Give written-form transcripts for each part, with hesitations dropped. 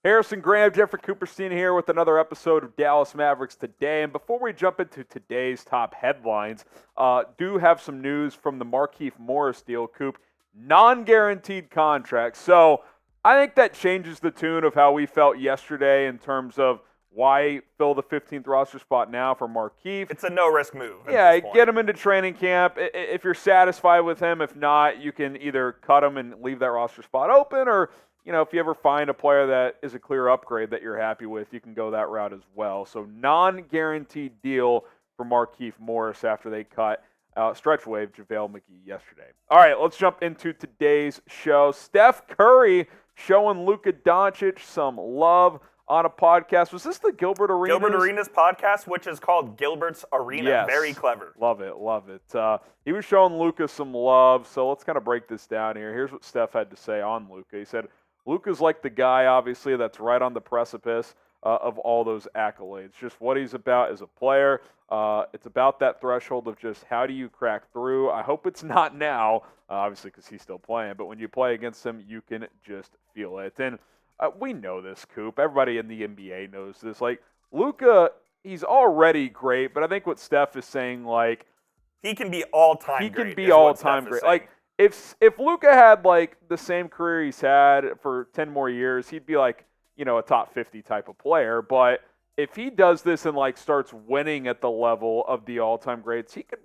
Harrison Graham, Jeffrey Cooperstein here with another episode of Dallas Mavericks Today. And before we jump into today's top headlines, do have some news from the Markieff Morris deal, Coop. Non-guaranteed contract. So I think that changes the tune of how we felt yesterday in terms of why fill the 15th roster spot now for Markieff. It's a no-risk move. Yeah, get him into training camp. If you're satisfied with him, if not, you can either cut him and leave that roster spot open, or if you ever find a player that is a clear upgrade that you're happy with, you can go that route as well. So non-guaranteed deal for Markieff Morris after they cut stretch wave JaVale McGee yesterday. All right, let's jump into today's show. Steph Curry showing Luka Doncic some love on a podcast. Was this the Gilbert Arenas? Gilbert Arenas podcast, which is called Gilbert's Arena. Yes. Very clever. Love it, love it. He was showing Luka some love, so let's kind of break this down here. Here's what Steph had to say on Luka. He said, Luka's like the guy, obviously, that's right on the precipice of all those accolades. Just what he's about as a player. It's about that threshold of just how do you crack through. I hope it's not now, obviously, because he's still playing. But when you play against him, you can just feel it. And we know this, Coop. Everybody in the NBA knows this. Like, Luka, he's already great, but I think what Steph is saying, like, he can be all-time great. He can be all-time great. Like, if Luka had, like, the same career he's had for 10 more years, he'd be, like, a top 50 type of player. But if he does this and, like, starts winning at the level of the all-time greats, he could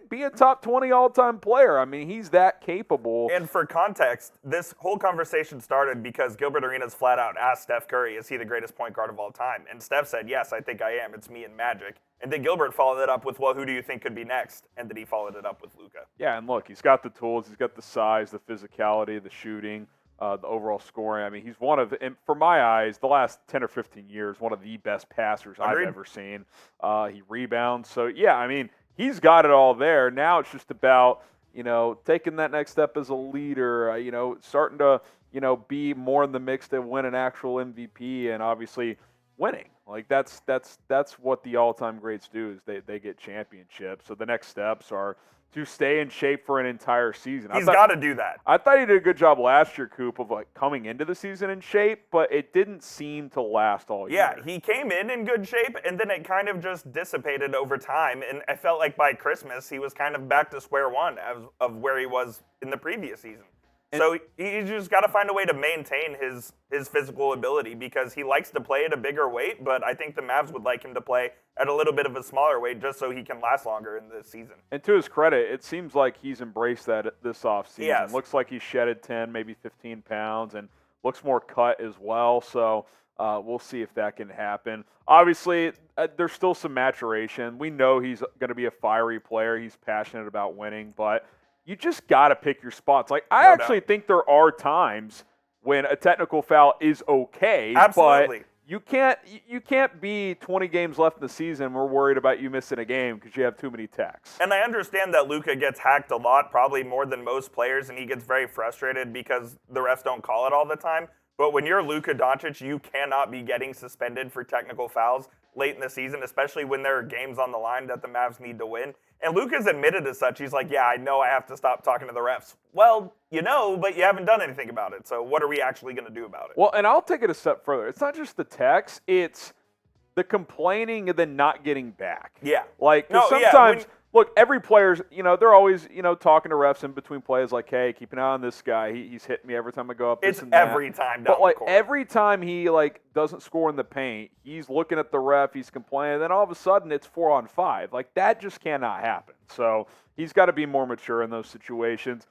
be a top 20 all-time player. I mean, he's that capable. And for context, this whole conversation started because Gilbert Arenas flat out asked Steph Curry, is he the greatest point guard of all time? And Steph said, yes, I think I am. It's me and Magic. And then Gilbert followed it up with, well, who do you think could be next? And then he followed it up with Luka. Yeah, and look, he's got the tools. He's got the size, the physicality, the shooting, the overall scoring. I mean, he's one of, and for my eyes, the last 10 or 15 years, one of the best passers I've ever seen. He rebounds. So, yeah, I mean, he's got it all there. Now it's just about, taking that next step as a leader, starting to, be more in the mix to win an actual MVP and obviously winning. Like, that's what the all-time greats do is they get championships. So the next steps are to stay in shape for an entire season. He's got to do that. I thought he did a good job last year, Coop, of like coming into the season in shape, but it didn't seem to last all year. Yeah, he came in good shape, and then it kind of just dissipated over time. And I felt like by Christmas, he was kind of back to square one of where he was in the previous season. So he's just got to find a way to maintain his physical ability because he likes to play at a bigger weight, but I think the Mavs would like him to play at a little bit of a smaller weight just so he can last longer in this season. And to his credit, it seems like he's embraced that this offseason. Yes. Looks like he's shedded 10, maybe 15 pounds, and looks more cut as well. So we'll see if that can happen. Obviously, there's still some maturation. We know he's going to be a fiery player. He's passionate about winning, but you just got to pick your spots. Like, I actually think there are times when a technical foul is okay. Absolutely. But you can't be 20 games left in the season and we're worried about you missing a game because you have too many techs. And I understand that Luka gets hacked a lot, probably more than most players, and he gets very frustrated because the refs don't call it all the time. But when you're Luka Doncic, you cannot be getting suspended for technical fouls late in the season, especially when there are games on the line that the Mavs need to win. And Luka's admitted as such. He's like, yeah, I know I have to stop talking to the refs. Well, but you haven't done anything about it. So what are we actually going to do about it? Well, and I'll take it a step further. It's not just the text. It's the complaining and then not getting back. Yeah. Like, sometimes, look, every player's, they're always, talking to refs in between plays like, hey, keep an eye on this guy. He's hitting me every time I go up. It's every time down But, like, the court. every time he, doesn't score in the paint, he's looking at the ref, he's complaining, then all of a sudden it's 4-on-5. Like, that just cannot happen. So he's got to be more mature in those situations.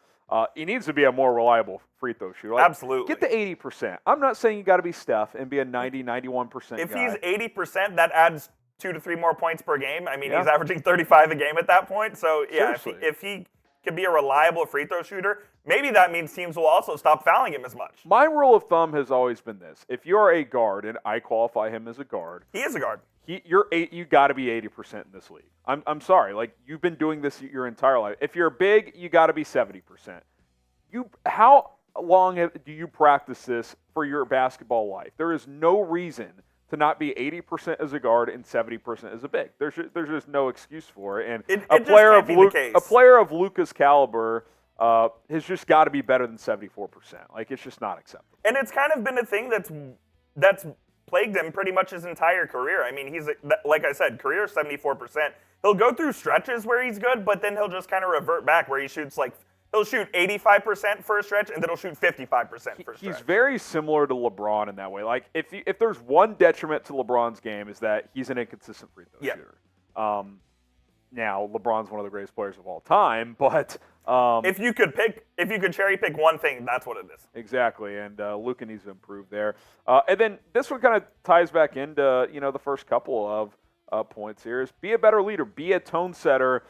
He needs to be a more reliable free throw shooter. Like, absolutely. Get to 80%. I'm not saying you got to be Steph and be a 90, 91% If guy. he's 80%, that adds 2 to 3 more points per game. I mean, he's averaging 35 a game at that point. So, yeah, if he can be a reliable free throw shooter, maybe that means teams will also stop fouling him as much. My rule of thumb has always been this. If you're a guard, and I qualify him as a guard. He is a guard. You got to be 80% in this league. I'm sorry. Like, you've been doing this your entire life. If you're big, you got to be 70%. How long do you practice this for your basketball life? There is no reason to not be 80% as a guard and 70% as a big. There's just no excuse for it. And a player of Luka's caliber has just got to be better than 74%. Like, it's just not acceptable. And it's kind of been a thing that's that's plagued him pretty much his entire career. I mean, he's, like I said, career 74%. He'll go through stretches where he's good, but then he'll just kind of revert back where he shoots he'll shoot 85% for a stretch, and then he'll shoot 55% for a stretch. He's very similar to LeBron in that way. Like, if there's one detriment to LeBron's game is that he's an inconsistent free throw shooter. Now, LeBron's one of the greatest players of all time, but if you could cherry pick one thing, that's what it is. Exactly, and Luka needs to improve there. And then this one kind of ties back into the first couple of points here is be a better leader, be a tone setter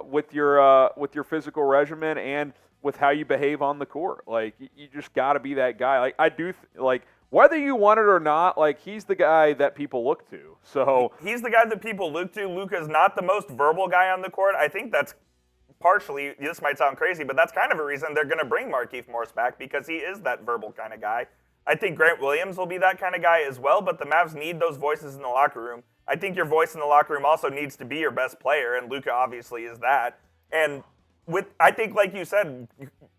with your physical regimen and with how you behave on the court. Like you just got to be that guy. Like I do, whether you want it or not, like he's the guy that people look to. So he's the guy that people look to. Luka's not the most verbal guy on the court. I think that's partially, this might sound crazy, but that's kind of a reason they're going to bring Markieff Morris back because he is that verbal kind of guy. I think Grant Williams will be that kind of guy as well, but the Mavs need those voices in the locker room. I think your voice in the locker room also needs to be your best player, and Luka obviously is that. And I think, like you said,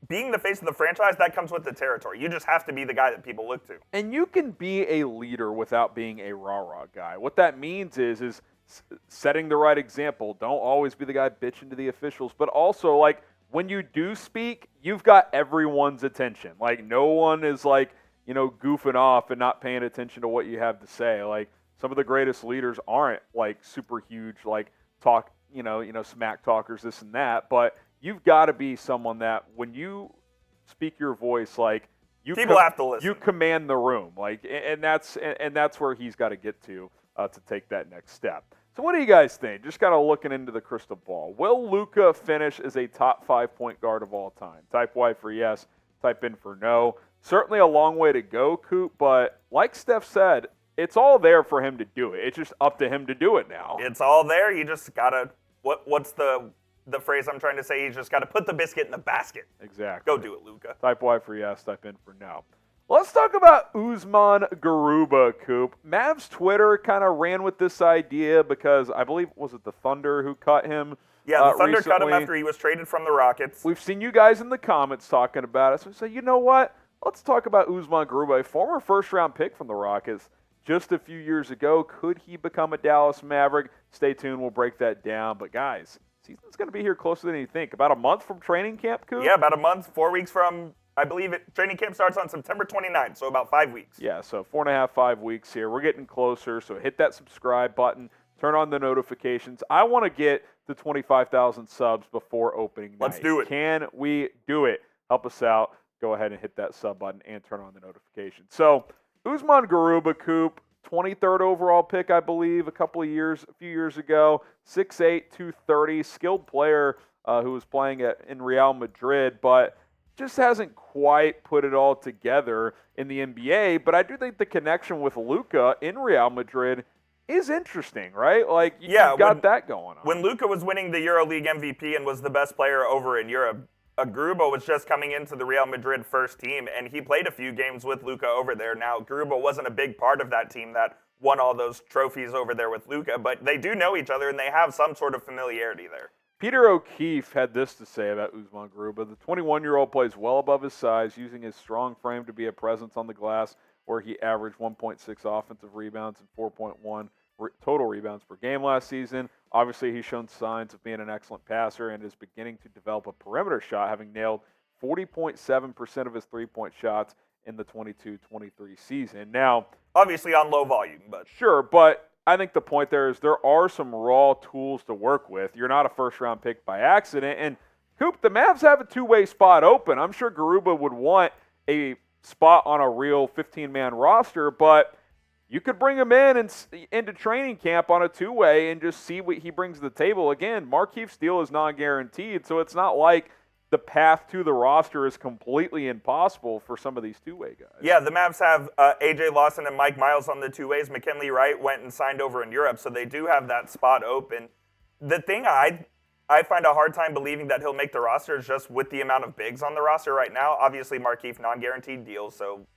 being the face of the franchise, that comes with the territory. You just have to be the guy that people look to. And you can be a leader without being a rah-rah guy. What that means is setting the right example. Don't always be the guy bitching to the officials, but also, like, when you do speak, you've got everyone's attention. Like, no one is, goofing off and not paying attention to what you have to say. Like, some of the greatest leaders aren't, super huge, talk, smack talkers, this and that, but you've got to be someone that when you speak your voice, people have to listen. You command the room, and that's where he's got to get to take that next step. So what do you guys think? Just kind of looking into the crystal ball. Will Luka finish as a top 5 point guard of all time? Type Y for yes, type in for no. Certainly a long way to go, Coop, but like Steph said, it's all there for him to do it. It's just up to him to do it now. It's all there. You just got to, what's the phrase I'm trying to say? You just got to put the biscuit in the basket. Exactly. Go do it, Luka. Type Y for yes, type in for no. Let's talk about Usman Garuba, Coop. Mavs Twitter kind of ran with this idea because I believe, was it the Thunder who cut him? Yeah, the Thunder recently. cut him after he was traded from the Rockets. We've seen you guys in the comments talking about it. So we say, you know what? Let's talk about Usman Garuba, a former first-round pick from the Rockets just a few years ago. Could he become a Dallas Maverick? Stay tuned. We'll break that down. But, guys, season's going to be here closer than you think. About a month from training camp, Coop? Yeah, about a month, 4 weeks from, I believe training camp starts on September 29th, so about 5 weeks. Yeah, so 4.5, 5 weeks here. We're getting closer, so hit that subscribe button. Turn on the notifications. I want to get to 25,000 subs before opening night. Let's do it. Can we do it? Help us out. Go ahead and hit that sub button and turn on the notifications. So, Usman Garuba, Coop, 23rd overall pick, I believe, a few years ago. 6'8", 230, skilled player who was playing in Real Madrid, but just hasn't quite put it all together in the NBA. But I do think the connection with Luka in Real Madrid is interesting, right? You've got that going on. When Luka was winning the EuroLeague MVP and was the best player over in Europe, Garuba was just coming into the Real Madrid first team, and he played a few games with Luka over there. Now, Garuba wasn't a big part of that team that won all those trophies over there with Luka, but they do know each other, and they have some sort of familiarity there. Peter O'Keefe had this to say about Usman Garuba. The 21-year-old plays well above his size, using his strong frame to be a presence on the glass, where he averaged 1.6 offensive rebounds and 4.1 total rebounds per game last season. Obviously, he's shown signs of being an excellent passer and is beginning to develop a perimeter shot, having nailed 40.7% of his three-point shots in the 22-23 season. Now, obviously on low volume, but sure, but I think the point there is there are some raw tools to work with. You're not a first-round pick by accident. And, Coop, the Mavs have a two-way spot open. I'm sure Garuba would want a spot on a real 15-man roster, but you could bring him into training camp on a two-way and just see what he brings to the table. Again, Markeith's deal is non-guaranteed, so it's not like the path to the roster is completely impossible for some of these two-way guys. Yeah, the Mavs have A.J. Lawson and Mike Miles on the two-ways. McKinley Wright went and signed over in Europe, so they do have that spot open. The thing I find a hard time believing that he'll make the roster is just with the amount of bigs on the roster right now. Obviously, Markieff, non-guaranteed deal,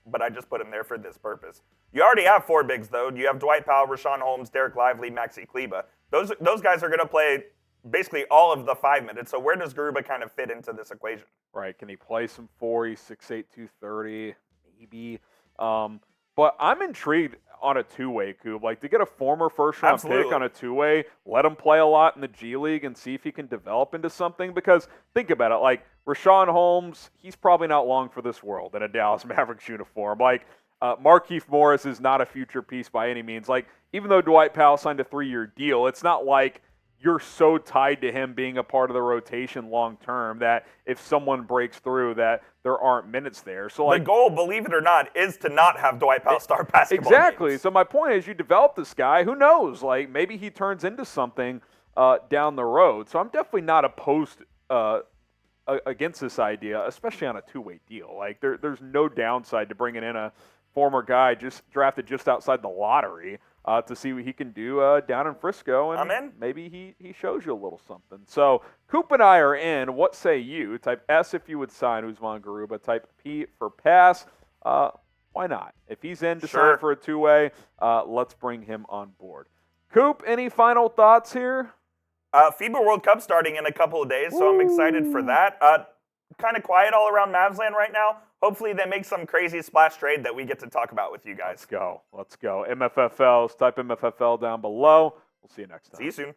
but I just put him there for this purpose. You already have 4 bigs, though. You have Dwight Powell, Rashawn Holmes, Derek Lively, Maxi Kleba. Those guys are going to play basically all of the 5 minutes, so where does Garuba kind of fit into this equation? Right. Can he play some 4? He's 6'8", 230, maybe. But I'm intrigued on a two-way, Coop. Like, to get a former first-round pick on a two-way, let him play a lot in the G League and see if he can develop into something. Because think about it, like, Rashawn Holmes, he's probably not long for this world in a Dallas Mavericks uniform. Like, Markieff Morris is not a future piece by any means. Like, even though Dwight Powell signed a 3-year deal, it's not like you're so tied to him being a part of the rotation long term that if someone breaks through that there aren't minutes there. So like, the goal, believe it or not, is to not have Dwight Powell start basketball exactly. games. So my point is, you develop this guy. Who knows? Like, maybe he turns into something down the road. So I'm definitely not opposed against this idea, especially on a two-way deal. Like, there's no downside to bringing in a former guy just drafted just outside the lottery to see what he can do down in Frisco, and I'm in. Maybe he shows you a little something. So Coop and I are in. What say you? Type S if you would sign Usman Garuba. Type P for pass. Why not? If he's in to sign for a two-way, let's bring him on board. Coop, any final thoughts here? FIBA World Cup starting in a couple of days, so I'm excited for that. Kind of quiet all around Mavs land right now. Hopefully they make some crazy splash trade that we get to talk about with you guys. Let's go. MFFLs. Type MFFL down below. We'll see you next time. See you soon.